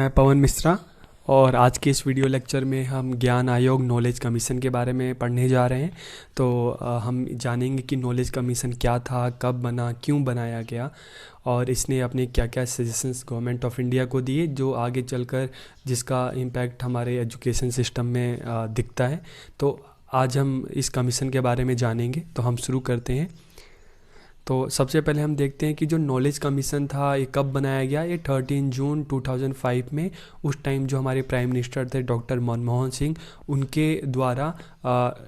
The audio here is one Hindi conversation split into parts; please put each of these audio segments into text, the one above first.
मैं पवन मिश्रा और आज के इस वीडियो लेक्चर में हम ज्ञान आयोग नॉलेज कमीशन के बारे में पढ़ने जा रहे हैं। तो हम जानेंगे कि नॉलेज कमीशन क्या था, कब बना, क्यों बनाया गया और इसने अपने क्या क्या सजेशंस गवर्नमेंट ऑफ इंडिया को दिए जो आगे चलकर जिसका इम्पैक्ट हमारे एजुकेशन सिस्टम में दिखता है। तो आज हम इस कमीशन के बारे में जानेंगे। तो हम शुरू करते हैं। तो सबसे पहले हम देखते हैं कि जो नॉलेज कमीशन था ये कब बनाया गया। ये 13 जून 2005 में, उस टाइम जो हमारे प्राइम मिनिस्टर थे डॉक्टर मनमोहन सिंह, उनके द्वारा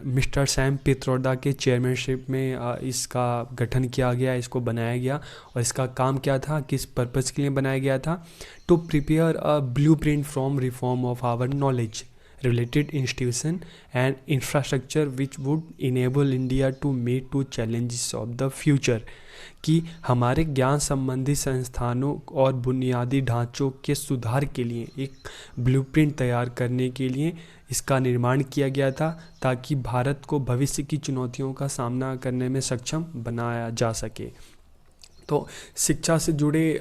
मिस्टर सैम पित्रोदा के चेयरमैनशिप में इसका गठन किया गया, इसको बनाया गया। और इसका काम क्या था, किस पर्पज़ के लिए बनाया गया था? To prepare a blueprint from reform of our knowledge related institution and infrastructure which would enable India to meet two challenges of the future। कि हमारे ज्ञान संबंधी संस्थानों और बुनियादी ढांचों के सुधार के लिए एक ब्लूप्रिंट तैयार करने के लिए इसका निर्माण किया गया था, ताकि भारत को भविष्य की चुनौतियों का सामना करने में सक्षम बनाया जा सके। तो शिक्षा से जुड़े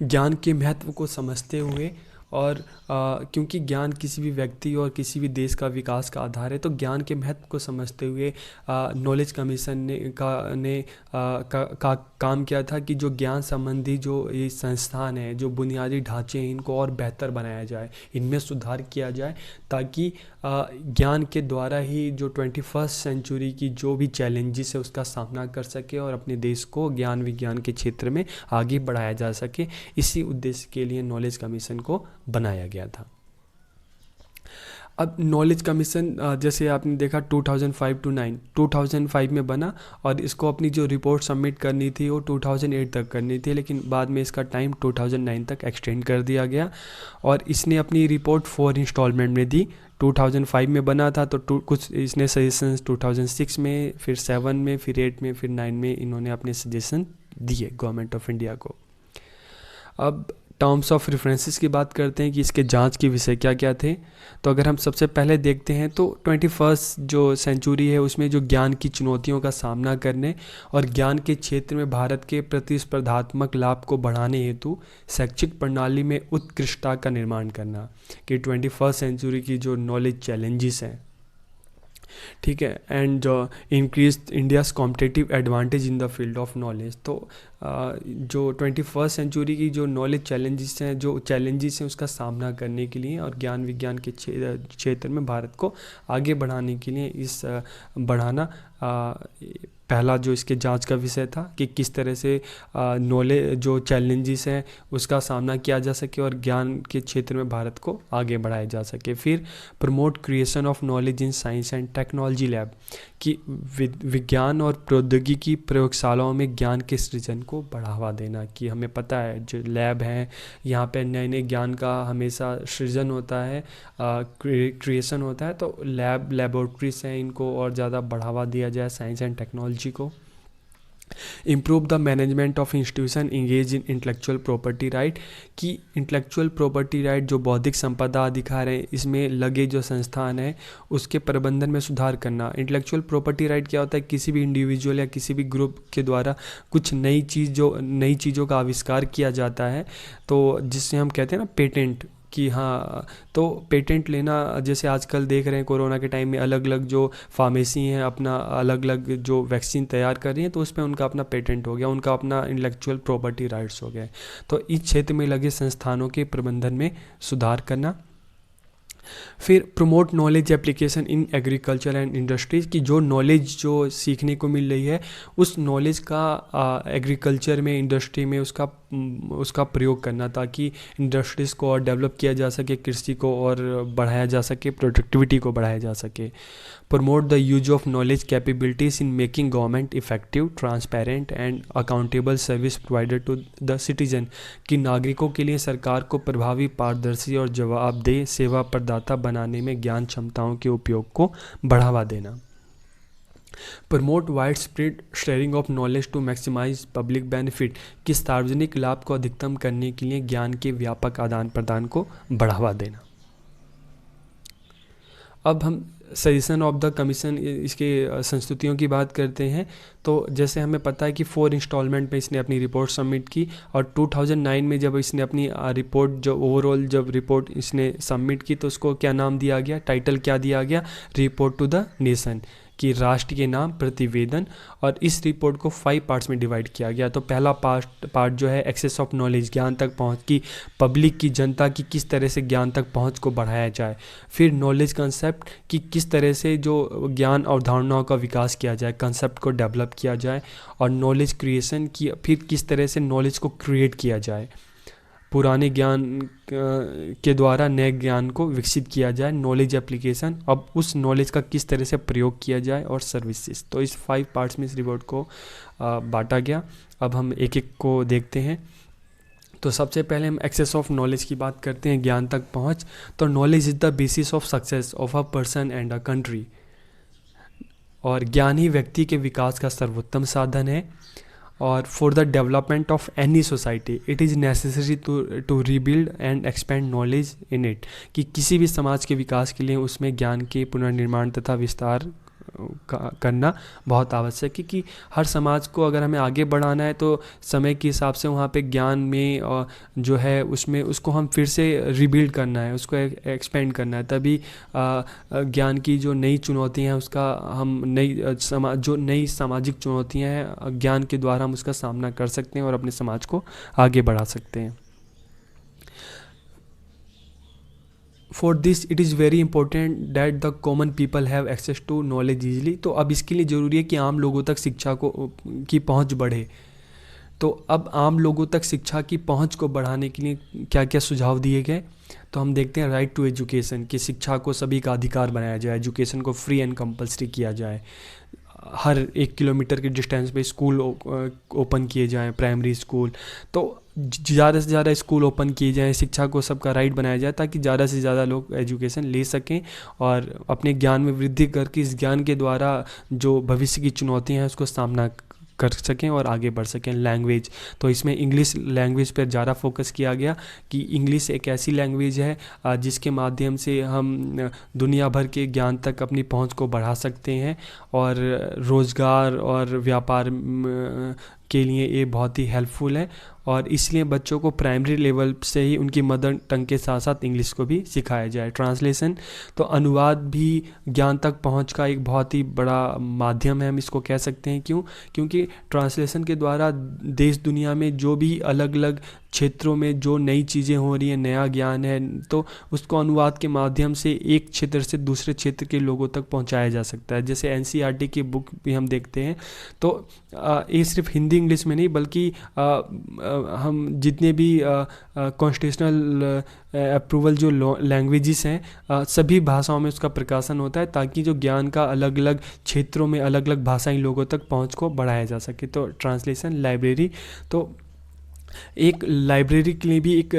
ज्ञान के महत्व को समझते हुए और क्योंकि ज्ञान किसी भी व्यक्ति और किसी भी देश का विकास का आधार है, तो ज्ञान के महत्व को समझते हुए नॉलेज कमीशन ने काम किया था कि जो ज्ञान संबंधी जो ये संस्थान है, जो बुनियादी ढांचे हैं, इनको और बेहतर बनाया जाए, इनमें सुधार किया जाए, ताकि ज्ञान के द्वारा ही जो 21st सेंचुरी की जो भी चैलेंजेस है उसका सामना कर सके और अपने देश को ज्ञान विज्ञान के क्षेत्र में आगे बढ़ाया जा सके। इसी उद्देश्य के लिए नॉलेज कमीशन को बनाया गया था। अब नॉलेज कमीशन जैसे आपने देखा 2005 to 9, 2005 में बना और इसको अपनी जो रिपोर्ट सबमिट करनी थी वो 2008 तक करनी थी, लेकिन बाद में इसका टाइम 2009 तक एक्सटेंड कर दिया गया। और इसने अपनी रिपोर्ट 4 इंस्टॉलमेंट में दी। 2005 में बना था तो कुछ इसने सजेशंस 2006 में, फिर 7 में, फिर 8 में, फिर 9 में इन्होंने अपने सजेशन दिए गवर्नमेंट ऑफ इंडिया को। अब टर्म्स ऑफ रेफरेंसेस की बात करते हैं कि इसके जांच के विषय क्या क्या थे। तो अगर हम सबसे पहले देखते हैं तो 21st जो सेंचुरी है उसमें जो ज्ञान की चुनौतियों का सामना करने और ज्ञान के क्षेत्र में भारत के प्रतिस्पर्धात्मक लाभ को बढ़ाने हेतु शैक्षिक प्रणाली में उत्कृष्टता का निर्माण करना, कि 21st सेंचुरी की जो नॉलेज चैलेंजेस हैं, ठीक है, and increase India's competitive advantage in the field of knowledge. तो जो 21st सेंचुरी की जो नॉलेज चैलेंजेस हैं उसका सामना करने के लिए और ज्ञान विज्ञान के क्षेत्र में भारत को आगे बढ़ाने के लिए बढ़ाना पहला जो इसके जांच का विषय था कि किस तरह से नॉलेज जो चैलेंजेस हैं उसका सामना किया जा सके और ज्ञान के क्षेत्र में भारत को आगे बढ़ाया जा सके। फिर promote creation of knowledge in science and technology lab, कि विज्ञान और प्रौद्योगिकी प्रयोगशालाओं में ज्ञान के सृजन को बढ़ावा देना। कि हमें पता है जो लैब हैं यहाँ पे नए नए ज्ञान का हमेशा सृजन होता है, क्रिएशन होता है, तो लेबोरेटरीज हैं, इनको और ज़्यादा बढ़ावा दिया जाए साइंस एंड टेक्नोलॉजी को। Improve the management of institution engage in intellectual property right, कि इंटेलेक्चुअल प्रॉपर्टी राइट जो बौद्धिक संपदा अधिकार है इसमें लगे जो संस्थान है उसके प्रबंधन में सुधार करना। इंटेलेक्चुअल प्रॉपर्टी राइट क्या होता है? किसी भी इंडिविजुअल या किसी भी ग्रुप के द्वारा कुछ नई चीज़ों का आविष्कार किया जाता है, तो जिससे हम कहते हैं ना पेटेंट, कि हाँ, तो पेटेंट लेना, जैसे आजकल देख रहे हैं कोरोना के टाइम में अलग अलग जो फार्मेसी हैं अपना अलग अलग जो वैक्सीन तैयार कर रही हैं, तो उस पर उनका अपना पेटेंट हो गया, उनका अपना इंटेलेक्चुअल प्रॉपर्टी राइट्स हो गए। तो इस क्षेत्र में लगे संस्थानों के प्रबंधन में सुधार करना। फिर promote knowledge application in agriculture and industries, की जो नॉलेज जो सीखने को मिल रही है उस नॉलेज का एग्रीकल्चर में, इंडस्ट्री में उसका प्रयोग करना, ताकि इंडस्ट्रीज़ को और डेवलप किया जा सके, कृषि को और बढ़ाया जा सके, प्रोडक्टिविटी को बढ़ाया जा सके। Promote the use of knowledge capabilities in making government effective, transparent and accountable service provider to the citizen, कि नागरिकों के लिए सरकार को प्रभावी, पारदर्शी और जवाबदेह सेवा प्रदाता बनाने में ज्ञान क्षमताओं के उपयोग को बढ़ावा देना। Promote widespread sharing of knowledge to maximise public benefit, कि सार्वजनिक लाभ को अधिकतम करने के लिए ज्ञान के व्यापक आदान प्रदान को बढ़ावा देना। अब हम सजेशन ऑफ द कमीशन इसके संस्तुतियों की बात करते हैं। तो जैसे हमें पता है कि 4 इंस्टॉलमेंट में इसने अपनी रिपोर्ट सबमिट की, और 2009 में जब इसने अपनी रिपोर्ट जो ओवरऑल जब रिपोर्ट इसने सबमिट की तो उसको क्या नाम दिया गया, टाइटल क्या दिया गया, रिपोर्ट टू द नेशन, कि राष्ट्र के नाम प्रतिवेदन। और इस रिपोर्ट को 5 पार्ट्स में डिवाइड किया गया। तो पहला पार्ट जो है एक्सेस ऑफ नॉलेज, ज्ञान तक पहुंच की, पब्लिक की, जनता की किस तरह से ज्ञान तक पहुंच को बढ़ाया जाए। फिर नॉलेज कंसेप्ट, कि किस तरह से जो ज्ञान और धारणाओं का विकास किया जाए, कंसेप्ट को डेवलप किया जाए। और नॉलेज क्रिएशन की, फिर किस तरह से नॉलेज को क्रिएट किया जाए, पुराने ज्ञान के द्वारा नए ज्ञान को विकसित किया जाए। नॉलेज एप्लीकेशन, अब उस नॉलेज का किस तरह से प्रयोग किया जाए। और सर्विसेज। तो इस 5 पार्ट्स में इस रिपोर्ट को बांटा गया। अब हम एक एक को देखते हैं। तो सबसे पहले हम एक्सेस ऑफ नॉलेज की बात करते हैं, ज्ञान तक पहुंच। तो knowledge is the basis of success of a person and a country. और ज्ञान ही व्यक्ति के विकास का सर्वोत्तम साधन है। और for the development of any society it is necessary to rebuild and expand knowledge in it, कि किसी भी समाज के विकास के लिए उसमें ज्ञान के पुनर्निर्माण तथा विस्तार करना बहुत आवश्यक है। कि हर समाज को अगर हमें आगे बढ़ाना है तो समय के हिसाब से वहाँ पे ज्ञान में जो है उसमें उसको हम फिर से रिबिल्ड करना है, उसको एक्सपेंड करना है। तभी ज्ञान की जो नई चुनौतियाँ हैं उसका हम जो नई सामाजिक चुनौतियाँ हैं ज्ञान के द्वारा हम उसका सामना कर सकते हैं और अपने समाज को आगे बढ़ा सकते हैं। For this it is very important that the common people have access to knowledge easily. तो अब इसके लिए ज़रूरी है कि आम लोगों तक शिक्षा की पहुंच बढ़े। तो अब आम लोगों तक शिक्षा की पहुंच को बढ़ाने के लिए क्या क्या सुझाव दिए गए। तो हम देखते हैं राइट टू एजुकेशन, कि शिक्षा को सभी का अधिकार बनाया जाए, एजुकेशन को फ्री एंड कंपलसरी किया जाए। हर 1 किलोमीटर के डिस्टेंस पे स्कूल ओपन किए जाएं, प्राइमरी स्कूल। तो ज़्यादा से ज़्यादा स्कूल ओपन किए जाएं, शिक्षा को सबका राइट बनाया जाए, ताकि ज़्यादा से ज़्यादा लोग एजुकेशन ले सकें और अपने ज्ञान में वृद्धि करके इस ज्ञान के द्वारा जो भविष्य की चुनौतियां हैं उसको सामना कर सकें और आगे बढ़ सकें। लैंग्वेज, तो इसमें इंग्लिश लैंग्वेज पर ज़्यादा फोकस किया गया, कि इंग्लिश एक ऐसी लैंग्वेज है जिसके माध्यम से हम दुनिया भर के ज्ञान तक अपनी पहुंच को बढ़ा सकते हैं। और रोज़गार और व्यापार के लिए ये बहुत ही हेल्पफुल है। और इसलिए बच्चों को प्राइमरी लेवल से ही उनकी मदर टंग के साथ साथ इंग्लिश को भी सिखाया जाए। ट्रांसलेशन, तो अनुवाद भी ज्ञान तक पहुंच का एक बहुत ही बड़ा माध्यम है, हम इसको कह सकते हैं। क्योंकि ट्रांसलेशन के द्वारा देश दुनिया में जो भी अलग अलग क्षेत्रों में जो नई चीज़ें हो रही हैं, नया ज्ञान है, तो उसको अनुवाद के माध्यम से एक क्षेत्र से दूसरे क्षेत्र के लोगों तक पहुंचाया जा सकता है। जैसे एनसीईआरटी की बुक भी हम देखते हैं, तो ये सिर्फ हिंदी इंग्लिश में नहीं बल्कि हम जितने भी कॉन्स्टिट्यूशनल अप्रूवल जो लैंग्वेजेस हैं सभी भाषाओं में उसका प्रकाशन होता है, ताकि जो ज्ञान का अलग अलग क्षेत्रों में अलग अलग भाषाई लोगों तक पहुंच को बढ़ाया जा सके। तो ट्रांसलेशन, लाइब्रेरी, तो एक लाइब्रेरी के लिए भी एक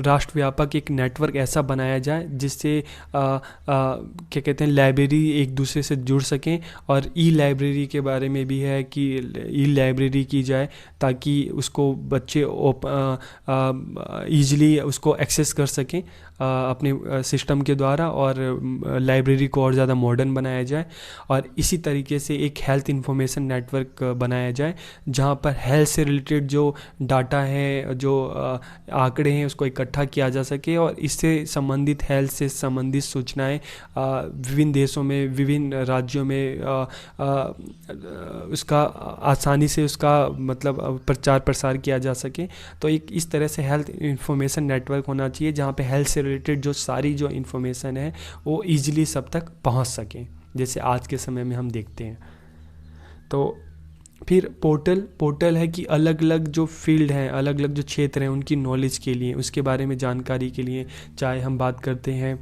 राष्ट्रव्यापक एक नेटवर्क ऐसा बनाया जाए जिससे क्या कहते हैं लाइब्रेरी एक दूसरे से जुड़ सकें। और ई लाइब्रेरी के बारे में भी है कि ई लाइब्रेरी की जाए ताकि उसको बच्चे ईजिली उसको एक्सेस कर सकें अपने सिस्टम के द्वारा, और लाइब्रेरी को और ज़्यादा मॉडर्न बनाया जाए। और इसी तरीके से एक हेल्थ इंफॉर्मेशन नेटवर्क बनाया जाए जहाँ पर हेल्थ से रिलेटेड जो डाटा है, जो आंकड़े हैं, उसको इकट्ठा किया जा सके और इससे संबंधित हेल्थ से संबंधित सूचनाएं विभिन्न देशों में, विभिन्न राज्यों में उसका आसानी से उसका मतलब प्रचार प्रसार किया जा सके। तो एक इस तरह से हेल्थ इंफॉर्मेशन नेटवर्क होना चाहिए जहाँ पे हेल्थ से रिलेटेड जो सारी जो इन्फॉर्मेशन है वो ईजिली सब तक पहुँच सकें, जैसे आज के समय में हम देखते हैं। तो फिर पोर्टल है कि अलग अलग जो फील्ड हैं, अलग अलग जो क्षेत्र हैं, उनकी नॉलेज के लिए, उसके बारे में जानकारी के लिए, चाहे हम बात करते हैं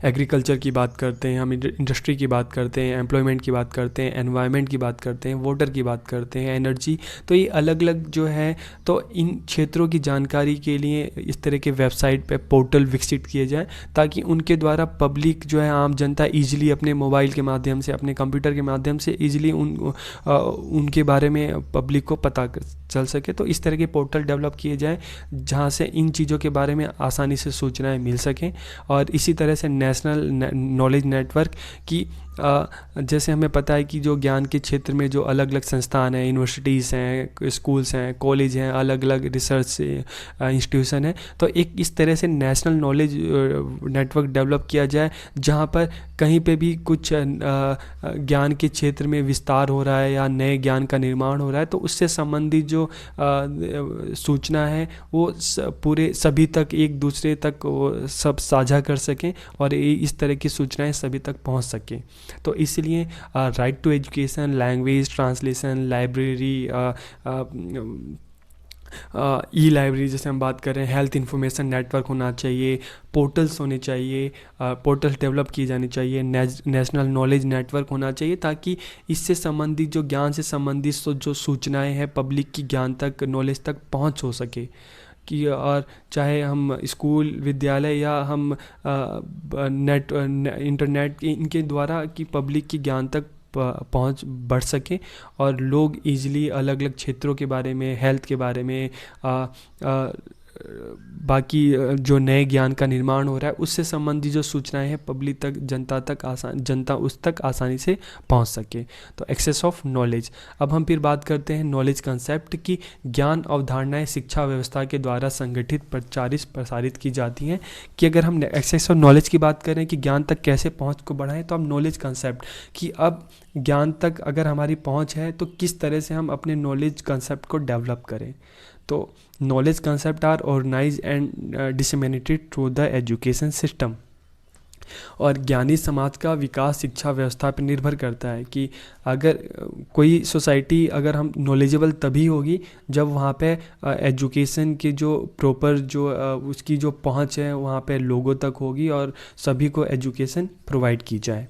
एग्रीकल्चर की बात करते हैं, हम इंडस्ट्री की बात करते हैं, एम्प्लॉयमेंट की बात करते हैं, एनवायरनमेंट की बात करते हैं, वाटर की बात करते हैं, एनर्जी, तो ये अलग अलग जो है, तो इन क्षेत्रों की जानकारी के लिए इस तरह के वेबसाइट पे पोर्टल विकसित किए जाए ताकि उनके द्वारा पब्लिक जो है, आम जनता ईजिली अपने मोबाइल के माध्यम से, अपने कंप्यूटर के माध्यम से ईजिली उनके बारे में पब्लिक को पता चल सके। तो इस तरह के पोर्टल डेवलप किए जाए जहाँ से इन चीज़ों के बारे में आसानी से सूचनाएं मिल सकें। और इसी तरह से नेशनल नॉलेज नेटवर्क की जैसे हमें पता है कि जो ज्ञान के क्षेत्र में जो अलग अलग संस्थान हैं, यूनिवर्सिटीज़ हैं, स्कूल्स हैं, कॉलेज हैं, अलग अलग रिसर्च इंस्टीट्यूशन है, तो एक इस तरह से नेशनल नॉलेज नेटवर्क डेवलप किया जाए जहाँ पर कहीं पे भी कुछ ज्ञान के क्षेत्र में विस्तार हो रहा है या नए ज्ञान का निर्माण हो रहा है, तो उससे संबंधित जो सूचना है वो पूरे सभी तक, एक दूसरे तक वो सब साझा कर सकें और इस तरह की सूचनाएं सभी तक पहुंच सकें। तो इसलिए right to education, language translation, library, e library जैसे हम बात कर रहे हैं, हेल्थ इंफॉर्मेशन नेटवर्क होना चाहिए, पोर्टल्स होने चाहिए, पोर्टल्स डेवलप किए जाने चाहिए, नेशनल नॉलेज नेटवर्क होना चाहिए, ताकि इससे संबंधित जो ज्ञान से संबंधित जो सूचनाएं हैं पब्लिक की ज्ञान तक, नॉलेज तक पहुंच हो सके। कि और चाहे हम स्कूल, विद्यालय या हम इंटरनेट इनके द्वारा कि पब्लिक की ज्ञान तक पहुंच बढ़ सके और लोग इजीली अलग अलग क्षेत्रों के बारे में, हेल्थ के बारे में, बाकी जो नए ज्ञान का निर्माण हो रहा है उससे संबंधित जो सूचनाएं हैं पब्लिक तक, जनता उस तक आसानी से पहुंच सके। तो एक्सेस ऑफ नॉलेज। अब हम फिर बात करते हैं नॉलेज कंसेप्ट की। ज्ञान अवधारणाएं शिक्षा व्यवस्था के द्वारा संगठित, प्रसारित की जाती हैं। कि अगर हम एक्सेस ऑफ नॉलेज की बात करें कि ज्ञान तक कैसे पहुँच को बढ़ाएं, तो अब नॉलेज कंसेप्ट कि अब ज्ञान तक अगर हमारी पहुँच है तो किस तरह से हम अपने नॉलेज कंसेप्ट को डेवलप करें। तो knowledge concept are organize and disseminated through the education system. और ज्ञानी समाज का विकास शिक्षा व्यवस्था पर निर्भर करता है। कि अगर कोई सोसाइटी, अगर हम नॉलेजेबल तभी होगी जब वहाँ पे एजुकेशन की जो प्रॉपर जो उसकी जो पहुँच है वहाँ पे लोगों तक होगी और सभी को एजुकेशन प्रोवाइड की जाए।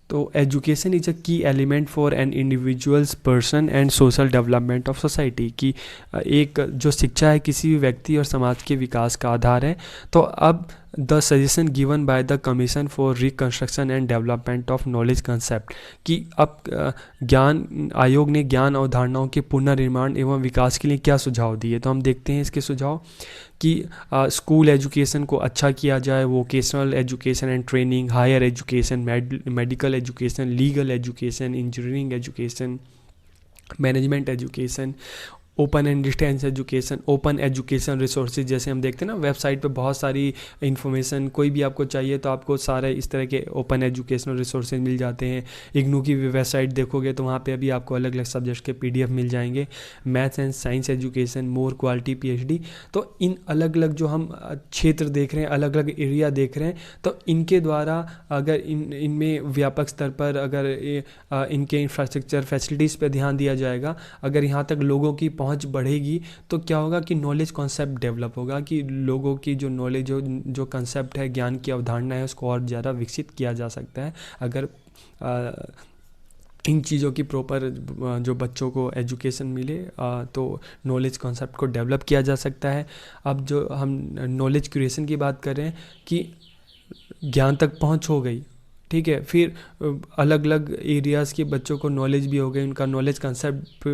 तो education is a key element for an individuals person and social development of society. की एक जो शिक्षा है किसी भी व्यक्ति और समाज के विकास का आधार है। तो अब the suggestion given by the commission for reconstruction and development of knowledge concept. कि अब ज्ञान आयोग ने ज्ञान अवधारणाओं के पुनर्निर्माण एवं विकास के लिए क्या सुझाव दिए। तो हम देखते हैं इसके सुझाव कि स्कूल एजुकेशन को अच्छा किया जाए, vocational education and training, higher education, medical education, legal education, engineering education, management education, open and distance education, open education resources. जैसे हम देखते हैं ना वेबसाइट पे बहुत सारी इन्फॉर्मेशन, कोई भी आपको चाहिए तो आपको सारे इस तरह के ओपन एजुकेशनल रिसोर्सेज मिल जाते हैं। इग्नू की वेबसाइट देखोगे तो वहाँ पे अभी आपको अलग अलग सब्जेक्ट के PDF मिल जाएंगे। Maths and science education, more quality PhD। तो इन अलग अलग जो हम क्षेत्र देख रहे हैं, अलग अलग एरिया देख रहे हैं, तो इनके द्वारा अगर इनमें व्यापक स्तर पर अगर इनके इंफ्रास्ट्रक्चर फैसिलिटीज़ पर ध्यान दिया जाएगा, अगर यहाँ तक लोगों की पहुंच बढ़ेगी तो क्या होगा कि नॉलेज कॉन्सेप्ट डेवलप होगा। कि लोगों की जो नॉलेज, जो कंसेप्ट है, ज्ञान की अवधारणा है, उसको और ज़्यादा विकसित किया जा सकता है अगर इन चीज़ों की प्रॉपर जो बच्चों को एजुकेशन मिले। तो नॉलेज कॉन्सेप्ट को डेवलप किया जा सकता है। अब जो हम नॉलेज क्रिएशन की बात कर रहे हैं कि ज्ञान तक पहुंच हो गई, ठीक है, फिर अलग अलग एरियाज़ के बच्चों को नॉलेज भी हो गई, उनका नॉलेज कंसेप्ट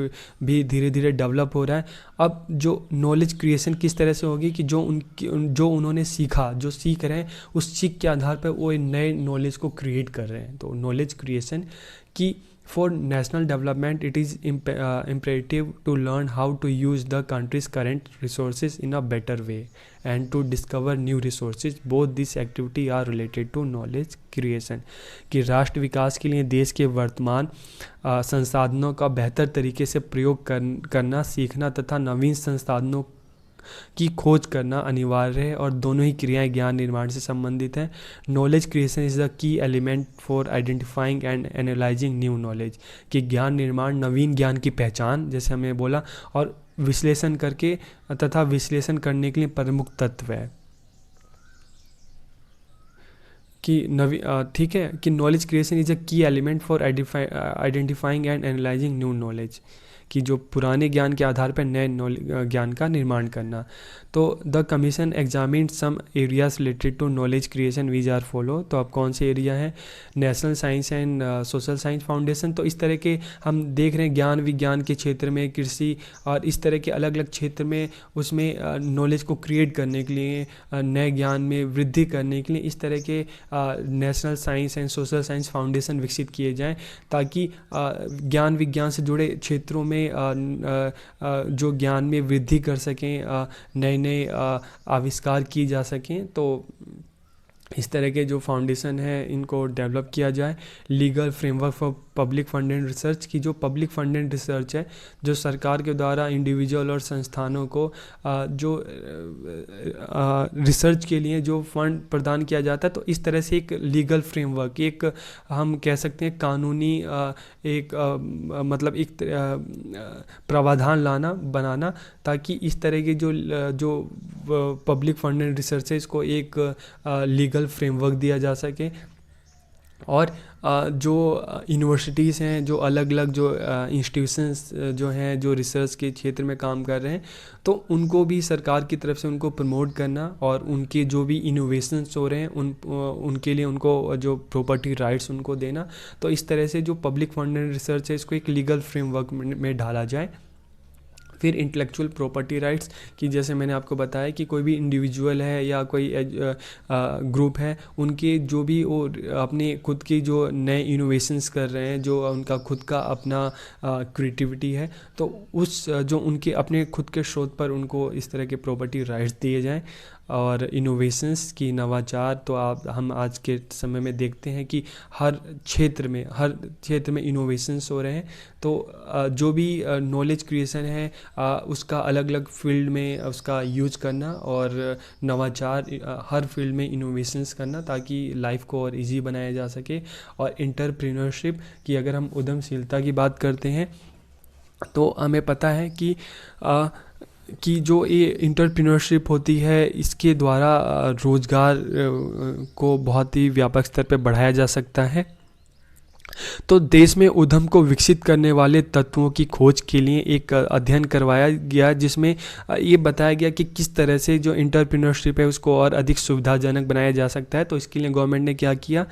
भी धीरे धीरे डेवलप हो रहा है। अब जो नॉलेज क्रिएशन किस तरह से होगी कि जो उन्होंने सीखा, जो सीख रहे हैं, उस सीख के आधार पर वो नए नॉलेज को क्रिएट कर रहे हैं। तो नॉलेज क्रिएशन की For national development, it is imperative to learn how to use the country's current resources in a better way and to discover new resources. Both these activity are related to knowledge creation. कि राष्ट्र विकास के लिए देश के वर्तमान संसाधनों का बेहतर तरीके से प्रयोग करना सीखना तथा नवीन संसाधनों की खोज करना अनिवार्य है और दोनों ही क्रियाएं ज्ञान निर्माण से संबंधित हैं। Knowledge creation is the key element for identifying and analysing new knowledge. कि ज्ञान निर्माण नवीन ज्ञान की पहचान, जैसे हमने बोला, और विश्लेषण करके तथा विश्लेषण करने के लिए प्रमुख तत्व है। कि ठीक है, कि knowledge creation is a key element for identifying and analysing new knowledge. कि जो पुराने ज्ञान के आधार पर नए ज्ञान का निर्माण करना। तो the commission examine some areas related to knowledge creation which are follow. तो अब कौन से एरिया हैं? National science and social science foundation. तो इस तरह के हम देख रहे हैं ज्ञान विज्ञान के क्षेत्र में, कृषि और इस तरह के अलग अलग क्षेत्र में उसमें नॉलेज को क्रिएट करने के लिए, नए ज्ञान में वृद्धि करने के लिए इस तरह के national science and social science foundation विकसित किए जाएं, ताकि ज्ञान विज्ञान से जुड़े क्षेत्रों में जो ज्ञान में वृद्धि कर सकें, नए नए आविष्कार किए जा सकें। तो इस तरह के जो फाउंडेशन है इनको डेवलप किया जाए। Legal framework for public funded research की जो पब्लिक फंडेड रिसर्च है, जो सरकार के द्वारा इंडिविजुअल और संस्थानों को जो रिसर्च के लिए जो फंड प्रदान किया जाता है, तो इस तरह से एक लीगल फ्रेमवर्क, एक हम कह सकते हैं कानूनी एक मतलब एक प्रावधान बनाना, ताकि इस तरह के जो पब्लिक फंडेड रिसर्च है इसको एक लीगल फ्रेमवर्क दिया जा सके। और जो यूनिवर्सिटीज़ हैं, जो अलग अलग जो इंस्टीट्यूशंस जो हैं जो रिसर्च के क्षेत्र में काम कर रहे हैं, तो उनको भी सरकार की तरफ से उनको प्रमोट करना और उनके जो भी इनोवेशंस हो रहे हैं उनके लिए उनको जो प्रॉपर्टी राइट्स उनको देना। तो इस तरह से जो पब्लिक फंडेड रिसर्च है इसको एक लीगल फ्रेमवर्क में ढाला जाए। फिर इंटेलेक्चुअल प्रॉपर्टी राइट्स की, जैसे मैंने आपको बताया कि कोई भी इंडिविजुअल है या कोई ग्रुप है, उनके जो भी वो अपने खुद की जो नए इनोवेशंस कर रहे हैं, जो उनका खुद का अपना क्रिएटिविटी है, तो उस जो उनके अपने खुद के शोध पर उनको इस तरह के प्रॉपर्टी राइट्स दिए जाएं। और इनोवेशंस की नवाचार, तो हम आज के समय में देखते हैं कि हर क्षेत्र में इनोवेशंस हो रहे हैं। तो जो भी नॉलेज क्रिएशन है उसका अलग अलग फील्ड में उसका यूज करना और नवाचार हर फील्ड में इनोवेशंस करना, ताकि लाइफ को और इजी बनाया जा सके। और एंटरप्रेन्योरशिप की अगर हम उद्यमशीलता की बात करते हैं, तो हमें पता है कि जो ये एंटरप्रेन्योरशिप होती है इसके द्वारा रोज़गार को बहुत ही व्यापक स्तर पर बढ़ाया जा सकता है। तो देश में उद्यम को विकसित करने वाले तत्वों की खोज के लिए एक अध्ययन करवाया गया, जिसमें ये बताया गया कि किस तरह से जो एंटरप्रेन्योरशिप है उसको और अधिक सुविधाजनक बनाया जा सकता है। तो इसके लिए गवर्नमेंट ने क्या किया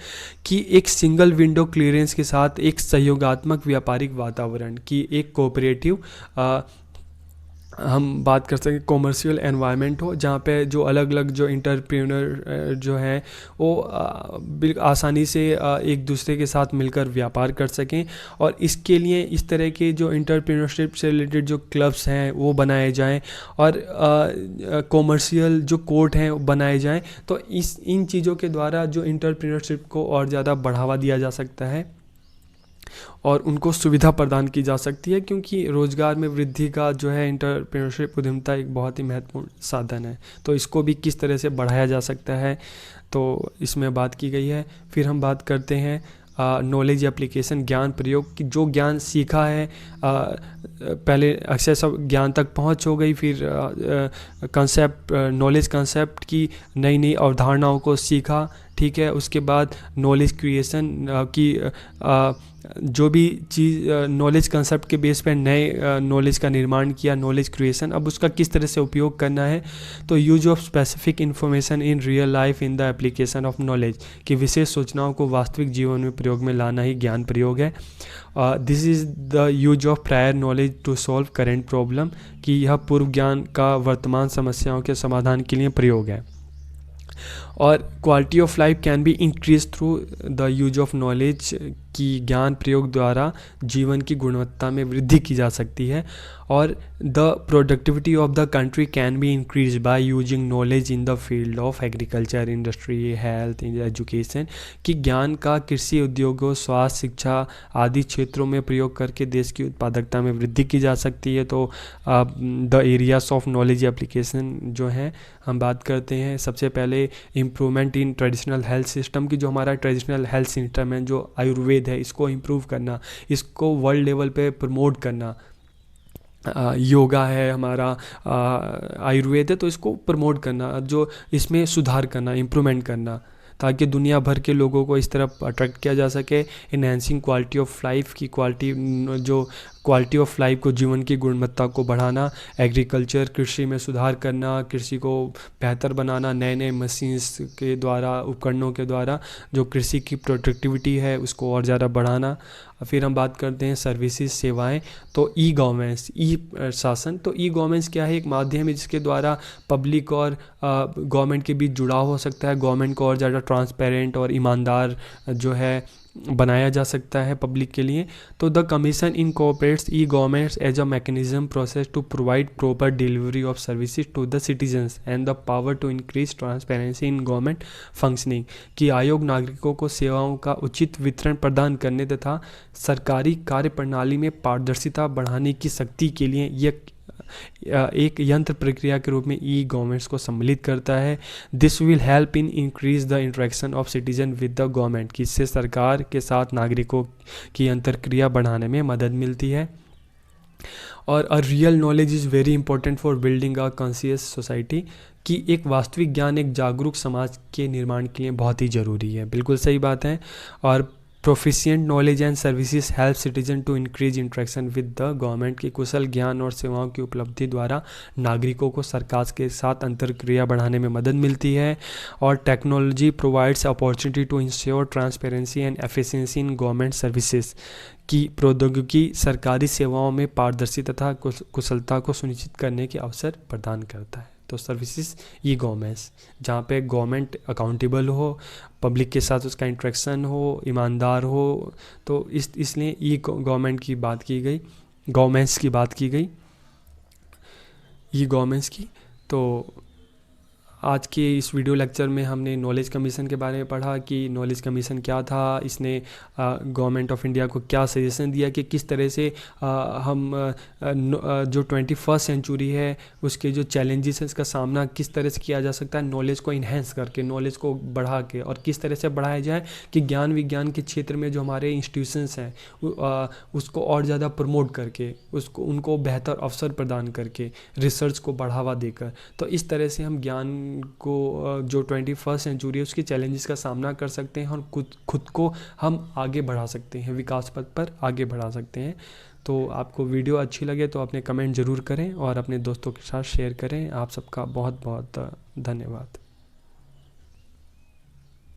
कि एक सिंगल विंडो क्लियरेंस के साथ एक सहयोगात्मक व्यापारिक वातावरण की एक कोऑपरेटिव हम बात कर सकते कॉमर्शियल एनवायरनमेंट हो, जहाँ पे जो अलग अलग जो इंटरप्रेन्योर जो हैं वो आसानी से एक दूसरे के साथ मिलकर व्यापार कर सकें। और इसके लिए इस तरह के जो इंटरप्रेन्योरशिप से रिलेटेड जो क्लब्स हैं वो बनाए जाएं और कॉमर्शियल जो कोर्ट हैं वो बनाए जाएं। तो इन चीज़ों के द्वारा जो इंटरप्रेन्योरशिप को और ज़्यादा बढ़ावा दिया जा सकता है और उनको सुविधा प्रदान की जा सकती है, क्योंकि रोज़गार में वृद्धि का जो है एंटरप्रेन्योरशिप उद्यमिता एक बहुत ही महत्वपूर्ण साधन है। तो इसको भी किस तरह से बढ़ाया जा सकता है, तो इसमें बात की गई है। फिर हम बात करते हैं नॉलेज एप्लीकेशन, ज्ञान प्रयोग की। जो ज्ञान सीखा है पहले अक्सर सब ज्ञान तक पहुंच हो गई, फिर नॉलेज कंसेप्ट की नई नई अवधारणाओं को सीखा, ठीक है। उसके बाद नॉलेज क्रिएशन की जो भी चीज़ नॉलेज कंसेप्ट के बेस पर नए नॉलेज का निर्माण किया, नॉलेज क्रिएशन। अब उसका किस तरह से उपयोग करना है, तो use of specific information in real life in the application of knowledge, कि विशेष सूचनाओं को वास्तविक जीवन में प्रयोग में लाना ही ज्ञान प्रयोग है। This is the use of prior knowledge to solve current problem, कि यह पूर्व ज्ञान का वर्तमान समस्याओं के समाधान के लिए प्रयोग है। और quality of life can be increase through the use of knowledge, कि ज्ञान प्रयोग द्वारा जीवन की गुणवत्ता में वृद्धि की जा सकती है। और the productivity of the country can be increase by using knowledge in the field of agriculture, industry, health, education, कि ज्ञान का कृषि, उद्योगों, स्वास्थ्य, शिक्षा आदि क्षेत्रों में प्रयोग करके देश की उत्पादकता में वृद्धि की जा सकती है। तो the areas of knowledge application जो हैं, हम बात करते हैं सबसे पहले improvement in traditional health system, की जो हमारा ट्रेडिशनल हेल्थ सिस्टम है, जो आयुर्वेद है, इसको इम्प्रूव करना, इसको वर्ल्ड लेवल पे प्रमोट करना। योगा है हमारा, आयुर्वेद है, तो इसको प्रमोट करना, जो इसमें सुधार करना, इम्प्रूवमेंट करना, ताकि दुनिया भर के लोगों को इस तरफ अट्रैक्ट किया जा सके। इन्हेंसिंग क्वालिटी ऑफ लाइफ, की क्वालिटी जो क्वालिटी ऑफ लाइफ को, जीवन की गुणवत्ता को बढ़ाना, एग्रीकल्चर कृषि में सुधार करना, कृषि को बेहतर बनाना, नए नए मशीन्स के द्वारा, उपकरणों के द्वारा जो कृषि की प्रोडक्टिविटी है उसको और ज़्यादा बढ़ाना। फिर हम बात करते हैं सर्विसेज, सेवाएं। तो ई गवर्नेंस, ई शासन। तो ई गवर्नेंस क्या है? एक माध्यम है जिसके द्वारा पब्लिक और गवर्नमेंट के बीच जुड़ाव हो सकता है, गवर्नमेंट को और ज़्यादा ट्रांसपेरेंट और ईमानदार जो है बनाया जा सकता है पब्लिक के लिए। तो the commission incorporates e governments as a mechanism process to provide proper delivery of services to the citizens and the power to increase transparency in government functioning. कि आयोग नागरिकों को सेवाओं का उचित वितरण प्रदान करने तथा सरकारी कार्य प्रणाली में पारदर्शिता बढ़ाने की शक्ति के लिए यह एक यंत्र प्रक्रिया के रूप में ई गवर्नमेंट्स को सम्मिलित करता है। This will help in increase the interaction of citizen with the government, कि इससे सरकार के साथ नागरिकों की अंतर्क्रिया बढ़ाने में मदद मिलती है। और a real knowledge is very important for building a conscious society, कि एक वास्तविक ज्ञान एक जागरूक समाज के निर्माण के लिए बहुत ही ज़रूरी है। बिल्कुल सही बात है। और proficient knowledge and services help citizen to increase interaction with the government, की कुशल ज्ञान और सेवाओं की उपलब्धि द्वारा नागरिकों को सरकार के साथ अंतर्क्रिया बढ़ाने में मदद मिलती है। और technology provides opportunity to ensure transparency and efficiency in government services, की प्रौद्योगिकी सरकारी सेवाओं में पारदर्शी तथा कुशलता को सुनिश्चित करने के अवसर प्रदान करता है। तो सर्विसेज ई गवर्नेंस, जहाँ पे गवर्नमेंट अकाउंटेबल हो, पब्लिक के साथ उसका इंटरेक्शन हो, ईमानदार हो। तो इसलिए ई गवर्नमेंट की बात की गई, गवर्नेंस की बात की गई, ई गवर्नेंस की। तो आज के इस वीडियो लेक्चर में हमने नॉलेज कमीशन के बारे में पढ़ा कि नॉलेज कमीशन क्या था, इसने गवर्नमेंट ऑफ इंडिया को क्या सजेशन दिया कि किस तरह से हम जो 21st सेंचुरी है उसके जो चैलेंजेस हैं इसका सामना किस तरह से किया जा सकता है, नॉलेज को इन्हेंस करके, नॉलेज को बढ़ा के, और किस तरह से बढ़ाया जाए कि ज्ञान विज्ञान के क्षेत्र में जो हमारे इंस्टीट्यूशंस हैं उसको और ज़्यादा प्रमोट करके, उसको उनको बेहतर अवसर प्रदान करके, रिसर्च को बढ़ावा देकर। तो इस तरह से हम ज्ञान को जो 21st सेंचुरी है उसके चैलेंजेस का सामना कर सकते हैं और खुद को हम आगे बढ़ा सकते हैं, विकास पथ पर आगे बढ़ा सकते हैं। तो आपको वीडियो अच्छी लगे तो अपने कमेंट ज़रूर करें और अपने दोस्तों के साथ शेयर करें। आप सबका बहुत बहुत धन्यवाद।